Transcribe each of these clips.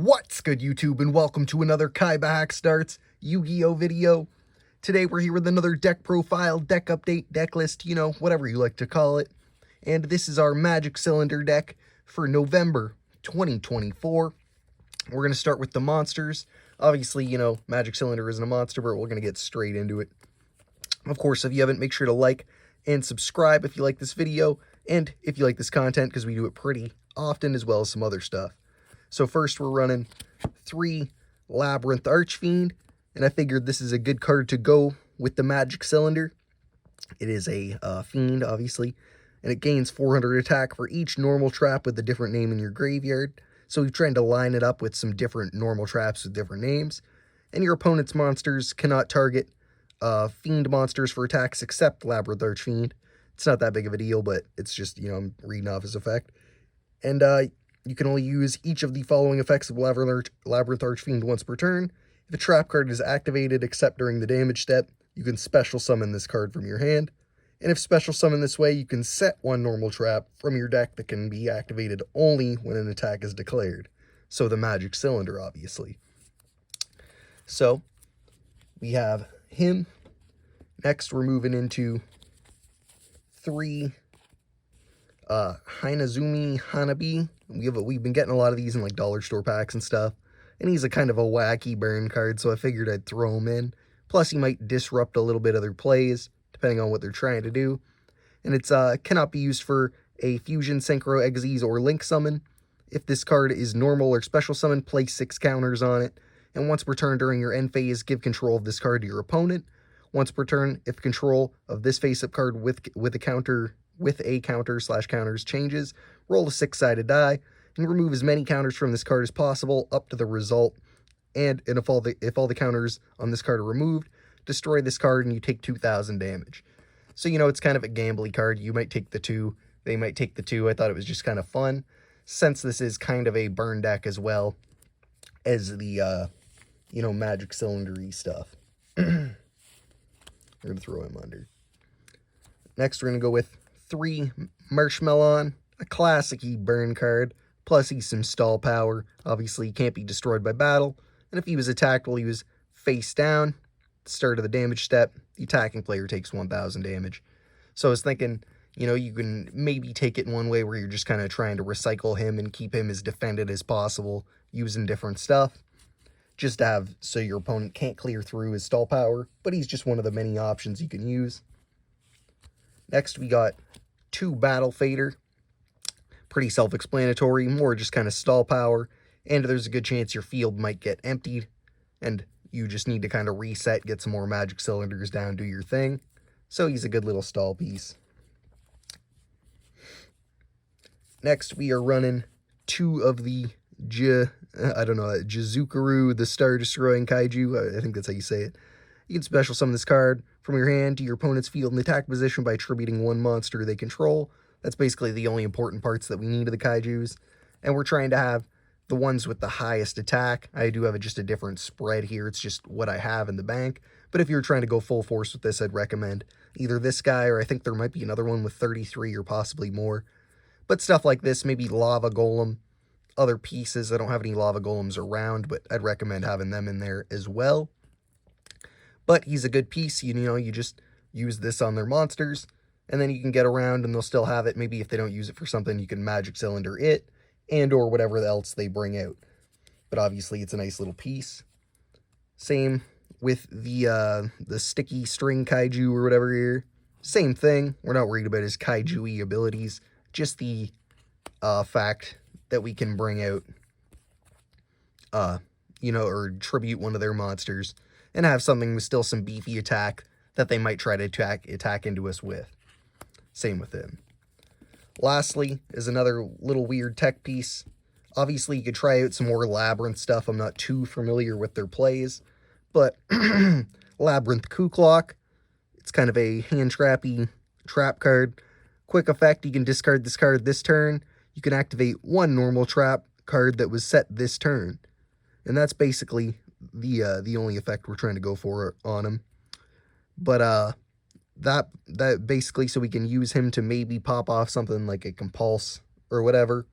What's good, YouTube, and welcome to another KaibaHacksDartz Yu-Gi-Oh video. Today we're here with another deck profile, deck update, deck list, you know, whatever you like to call it. And this is our Magic Cylinder deck for November 2024. We're going to start with the monsters. Obviously, you know, Magic Cylinder isn't a monster, but we're going to get straight into it. Of course, if you haven't, make sure to like and subscribe if you like this video, and if you like this content, because we do it pretty often, as well as some other stuff. So first we're running 3 Labyrinth Archfiend, and I figured this is a good card to go with the Magic Cylinder. It is a fiend, obviously, and it gains 400 attack for each normal trap with a different name in your graveyard. So we've tried to line it up with some different normal traps with different names. And your opponent's monsters cannot target fiend monsters for attacks except Labyrinth Archfiend. It's not that big of a deal, but it's just, you know, I'm reading off his effect. And you can only use each of the following effects of Labyrinth Archfiend once per turn. If a trap card is activated except during the damage step, you can special summon this card from your hand. And if special summoned this way, you can set one normal trap from your deck that can be activated only when an attack is declared. So the Magic Cylinder, obviously. So, we have him. Next, we're moving into 3 Hinazumi Hanabi. We've been getting a lot of these in like dollar store packs and stuff. And he's a kind of a wacky burn card, so I figured I'd throw him in. Plus, he might disrupt a little bit of their plays, depending on what they're trying to do. And it's cannot be used for a Fusion, Synchro, Exes, or Link summon. If this card is normal or special summon, place 6 counters on it. And once per turn during your end phase, give control of this card to your opponent. Once per turn, if control of this face-up card with a counter/counters changes, roll a 6-sided die and remove as many counters from this card as possible up to the result. And if all the counters on this card are removed, destroy this card and you take 2,000 damage. So, you know, it's kind of a gambly card. You might take the 2, they might take the 2. I thought it was just kind of fun, since this is kind of a burn deck as well as the, you know, Magic Cylinder-y stuff. We're going to throw him under. Next, we're going to go with 3 Marshmallow, a classic-y burn card. Plus, he's some stall power. Obviously, he can't be destroyed by battle. And if he was attacked while he was face down, at the start of the damage step, the attacking player takes 1,000 damage. So I was thinking, you know, you can maybe take it in one way where you're just kind of trying to recycle him and keep him as defended as possible, using different stuff. Just to have so your opponent can't clear through his stall power, but he's just one of the many options you can use. Next, we got 2 Battle Fader. Pretty self-explanatory, more just kind of stall power, and there's a good chance your field might get emptied, and you just need to kind of reset, get some more Magic Cylinders down, do your thing. So he's a good little stall piece. Next, we are running 2 of the Jizukaru, the Star-Destroying Kaiju. I think that's how you say it. You can special summon this card from your hand to your opponent's field in attack position by attributing 1 monster they control. That's basically the only important parts that we need of the Kaijus. And we're trying to have the ones with the highest attack. I do have just a different spread here. It's just what I have in the bank. But if you're trying to go full force with this, I'd recommend either this guy, or I think there might be another one with 33 or possibly more. But stuff like this, maybe Lava Golem, other pieces. I don't have any Lava Golems around, but I'd recommend having them in there as well. But he's a good piece. You know, you just use this on their monsters, and then you can get around and they'll still have it. Maybe if they don't use it for something, you can Magic Cylinder it, and or whatever else they bring out. But obviously, it's a nice little piece. Same with the sticky string kaiju or whatever here. Same thing. We're not worried about his kaiju-y abilities. Just the fact that we can bring out, you know, or tribute one of their monsters and have something with still some beefy attack that they might try to attack into us with. Same with him. Lastly is another little weird tech piece. Obviously, you could try out some more Labyrinth stuff. I'm not too familiar with their plays, but Labyrinth Kuklock. It's kind of a hand-trappy trap card. Quick effect, you can discard this card this turn. You can activate 1 normal trap card that was set this turn. And that's basically the only effect we're trying to go for on him. But that basically, so we can use him to maybe pop off something like a Compulse or whatever.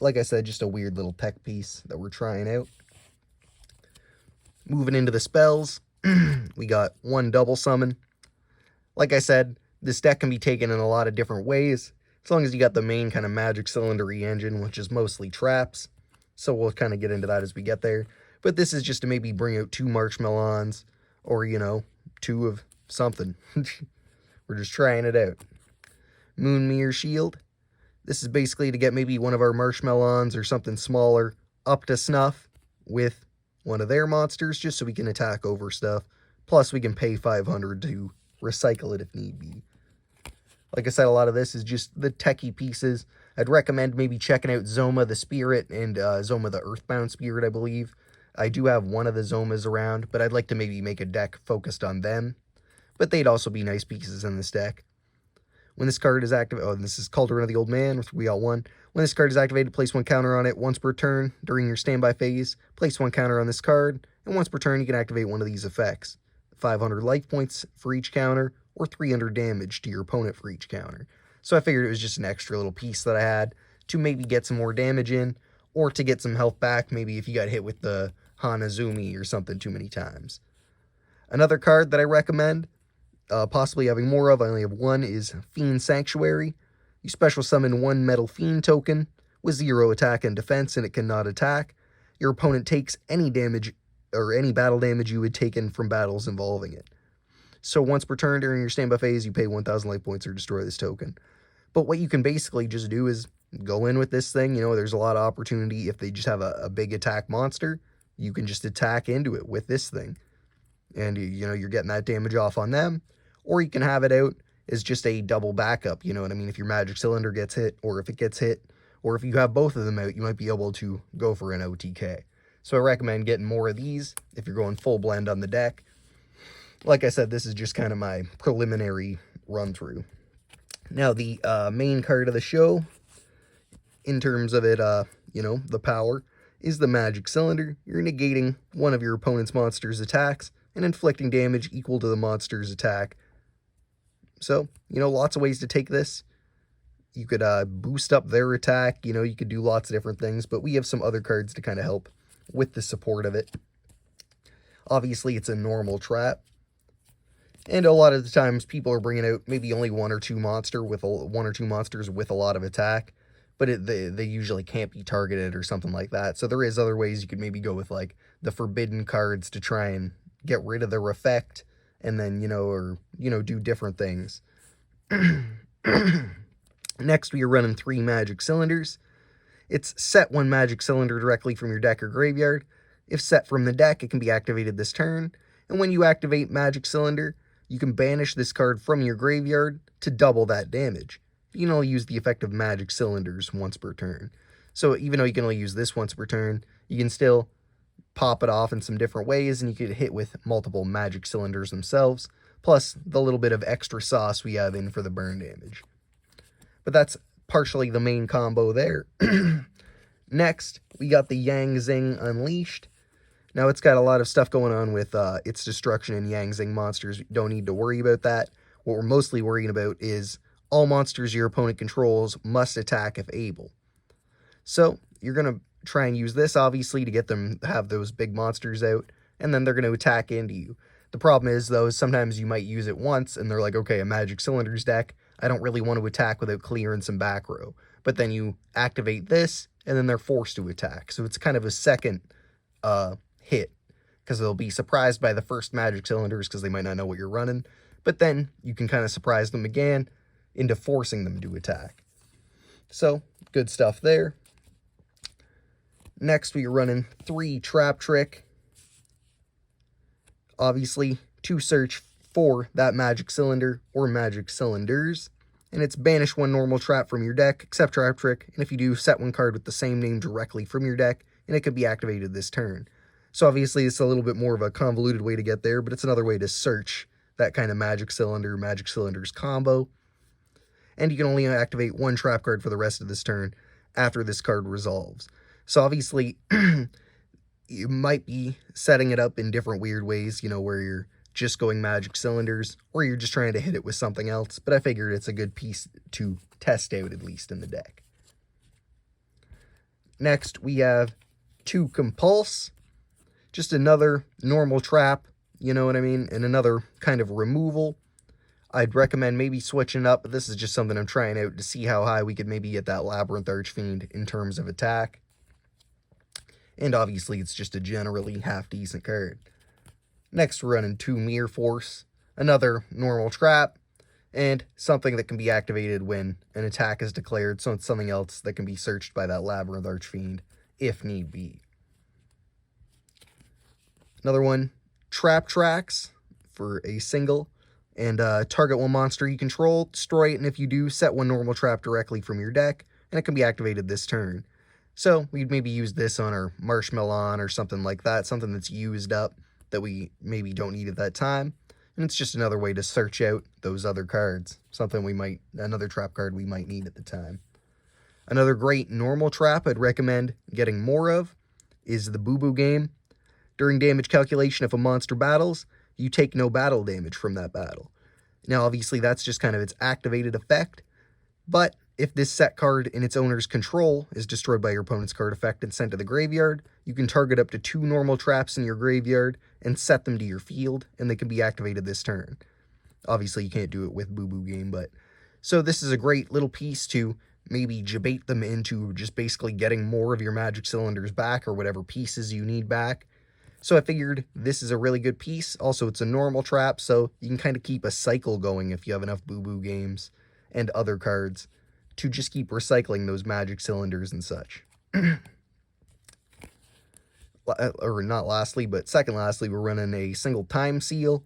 like I said, just a weird little tech piece that we're trying out. Moving into the spells, we got one double summon. Like I said, this deck can be taken in a lot of different ways, as long as you got the main kind of magic cylinder-y engine, which is mostly traps. So we'll kind of get into that as we get there. But this is just to maybe bring out 2 Marshmallons, or, you know, 2 of something. We're just trying it out. Moonmere Shield. This is basically to get maybe one of our Marshmallons or something smaller up to snuff with one of their monsters, just so we can attack over stuff. Plus, we can pay 500 to recycle it if need be. Like I said, a lot of this is just the techie pieces. I'd recommend maybe checking out Zoma the Spirit and Zoma the Earthbound Spirit, I believe. I do have one of the Zomas around, but I'd like to maybe make a deck focused on them. But they'd also be nice pieces in this deck. When this card is activated, oh, this is Cauldron of the Old Man, we got 1. When this card is activated, place 1 counter on it once per turn. During your standby phase, place 1 counter on this card, and once per turn you can activate one of these effects. 500 life points for each counter, or 300 damage to your opponent for each counter. So I figured it was just an extra little piece that I had to maybe get some more damage in, or to get some health back, maybe if you got hit with the Hanazumi or something too many times. Another card that I recommend, possibly having more of, I only have 1, is Fiend Sanctuary. You special summon 1 Metal Fiend token with 0 attack and defense, and it cannot attack. Your opponent takes any damage, or any battle damage you had taken from battles involving it. So once per turn during your standby phase, you pay 1,000 life points or destroy this token. But what you can basically just do is go in with this thing. You know, there's a lot of opportunity. If they just have a big attack monster, you can just attack into it with this thing. And, you know, you're getting that damage off on them. Or you can have it out as just a double backup, you know what I mean? If your magic cylinder gets hit, or if it gets hit, or if you have both of them out, you might be able to go for an OTK. So I recommend getting more of these if you're going full blend on the deck. Like I said, this is just kind of my preliminary run-through. Now, the main card of the show, in terms of it, you know, the power, is the Magic Cylinder. You're negating one of your opponent's monster's attacks and inflicting damage equal to the monster's attack. So, you know, lots of ways to take this. You could boost up their attack, you know, you could do lots of different things, but we have some other cards to kind of help with the support of it. Obviously, it's a normal trap. And a lot of the times, people are bringing out maybe only 1 or 2 monsters with a lot of attack, but they usually can't be targeted or something like that. So there is other ways you could maybe go with, like, the forbidden cards to try and get rid of their effect, and then, you know, or, you know, do different things. Next, we are running 3 Magic Cylinders. It's set 1 Magic Cylinder directly from your deck or graveyard. If set from the deck, it can be activated this turn. And when you activate Magic Cylinder, you can banish this card from your graveyard to double that damage. You can only use the effect of Magic Cylinders once per turn. So even though you can only use this once per turn, you can still pop it off in some different ways, and you could hit with multiple Magic Cylinders themselves, plus the little bit of extra sauce we have in for the burn damage. But that's partially the main combo there. Next, we got the Yang Zing Unleashed. Now, it's got a lot of stuff going on with its destruction and Yang Zing monsters. You don't need to worry about that. What we're mostly worrying about is all monsters your opponent controls must attack if able. So, you're going to try and use this, obviously, to get them to have those big monsters out, and then they're going to attack into you. The problem is, though, sometimes you might use it once, and they're like, okay, a Magic Cylinders deck, I don't really want to attack without clearing some back row. But then you activate this, and then they're forced to attack. So it's kind of a second hit, because they'll be surprised by the first Magic Cylinders, because they might not know what you're running. But then you can kind of surprise them again into forcing them to attack. So, good stuff there. Next, we are running 3 Trap Trick. Obviously, to search for that Magic Cylinder or Magic Cylinders. And it's banish 1 normal trap from your deck, except Trap Trick. And if you do, set 1 card with the same name directly from your deck, and it could be activated this turn. So obviously, it's a little bit more of a convoluted way to get there, but it's another way to search that kind of Magic Cylinder, Magic Cylinders combo. And you can only activate 1 trap card for the rest of this turn after this card resolves. So obviously, you might be setting it up in different weird ways, you know, where you're just going Magic Cylinders, or you're just trying to hit it with something else, but I figured it's a good piece to test out, at least in the deck. Next, we have 2 Compulse. Just another normal trap, you know what I mean? And another kind of removal. I'd recommend maybe switching up, but this is just something I'm trying out to see how high we could maybe get that Labyrinth Archfiend in terms of attack. And obviously, it's just a generally half-decent card. Next, we're running 2 Mere Force, another normal trap, and something that can be activated when an attack is declared, so it's something else that can be searched by that Labyrinth Archfiend, if need be. Another one, Trap Tracks for a single, and target one monster you control, destroy it, and if you do, set 1 normal trap directly from your deck, and it can be activated this turn. So, we'd maybe use this on our Marshmallow or something like that, something that's used up that we maybe don't need at that time. And it's just another way to search out those other cards, another trap card we might need at the time. Another great normal trap I'd recommend getting more of is the Boo Boo game. During damage calculation, if a monster battles, you take no battle damage from that battle. Now, obviously, that's just kind of its activated effect, but if this set card in its owner's control is destroyed by your opponent's card effect and sent to the graveyard, you can target up to 2 normal traps in your graveyard and set them to your field, and they can be activated this turn. Obviously, you can't do it with Boo Boo game, but... So this is a great little piece to maybe debate them into just basically getting more of your magic cylinders back or whatever pieces you need back. So I figured this is a really good piece. Also, it's a normal trap, so you can kind of keep a cycle going if you have enough Boo Boo games and other cards to just keep recycling those magic cylinders and such. Or not lastly, but second lastly, we're running a single Time Seal.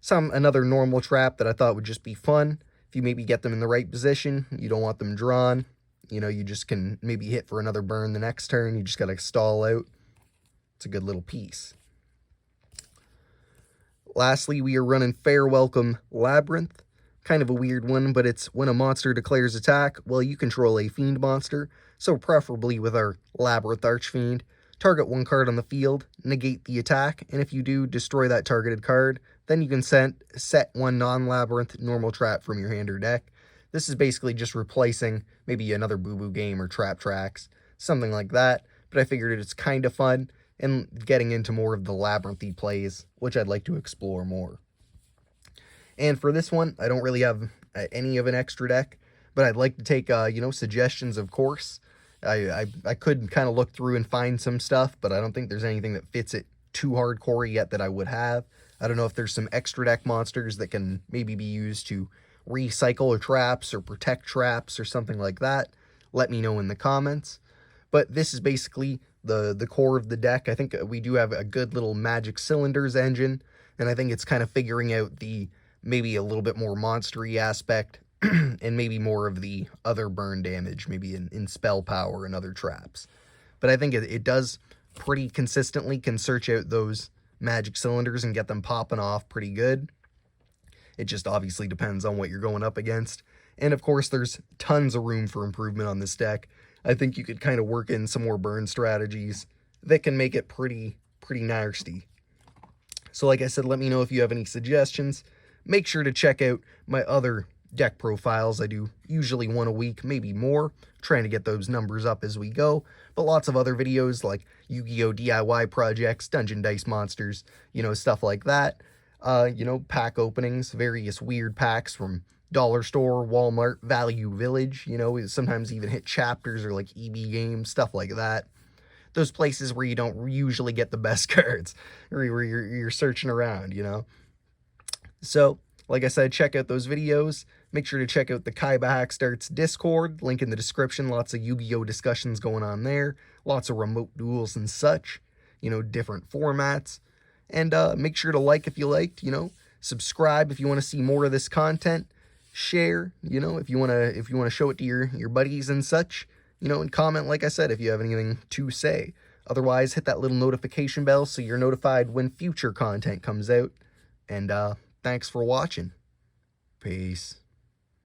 Another normal trap that I thought would just be fun. If you maybe get them in the right position, you don't want them drawn. You know, you just can maybe hit for another burn the next turn. You just got to stall out. It's a good little piece. Lastly, we are running Fair Welcome Labyrinth. Kind of a weird one, but it's when a monster declares attack, well, you control a fiend monster, so preferably with our Labyrinth Archfiend. Target 1 card on the field, negate the attack, and if you do, destroy that targeted card. Then you can set 1 non-Labyrinth normal trap from your hand or deck. This is basically just replacing maybe another Boo Boo game or Trap Tracks, something like that, but I figured it's kind of fun, and getting into more of the labyrinthy plays, which I'd like to explore more. And for this one, I don't really have any of an extra deck, but I'd like to take, suggestions, of course. I could kind of look through and find some stuff, but I don't think there's anything that fits it too hardcore yet that I would have. I don't know if there's some extra deck monsters that can maybe be used to recycle or traps or protect traps or something like that. Let me know in the comments. But this is basically the core of the deck. I think we do have a good little Magic Cylinders engine, and I think it's kind of figuring out the maybe a little bit more monstery aspect and maybe more of the other burn damage, maybe in spell power and other traps. But I think it does pretty consistently can search out those Magic Cylinders and get them popping off pretty good. It just obviously depends on what you're going up against. And of course, there's tons of room for improvement on this deck. I think you could kind of work in some more burn strategies that can make it pretty nasty. So like I said, let me know if you have any suggestions. Make sure to check out my other deck profiles. I do usually 1 a week, maybe more, trying to get those numbers up as we go. But lots of other videos like Yu-Gi-Oh! DIY projects, Dungeon Dice Monsters, stuff like that. Pack openings, various weird packs from Dollar Store, Walmart, Value Village, sometimes even hit chapters or like EB games, stuff like that. Those places where you don't usually get the best cards, or where you're searching around, So, like I said, check out those videos. Make sure to check out the KaibaHacksDartz Discord, link in the description. Lots of Yu-Gi-Oh! Discussions going on there. Lots of remote duels and such, different formats. And make sure to like if you liked, subscribe if you want to see more of this content. Share, if you want to show it to your buddies and such, and comment, like I said, if you have anything to say. Otherwise, hit that little notification bell so you're notified when future content comes out. And thanks for watching. Peace.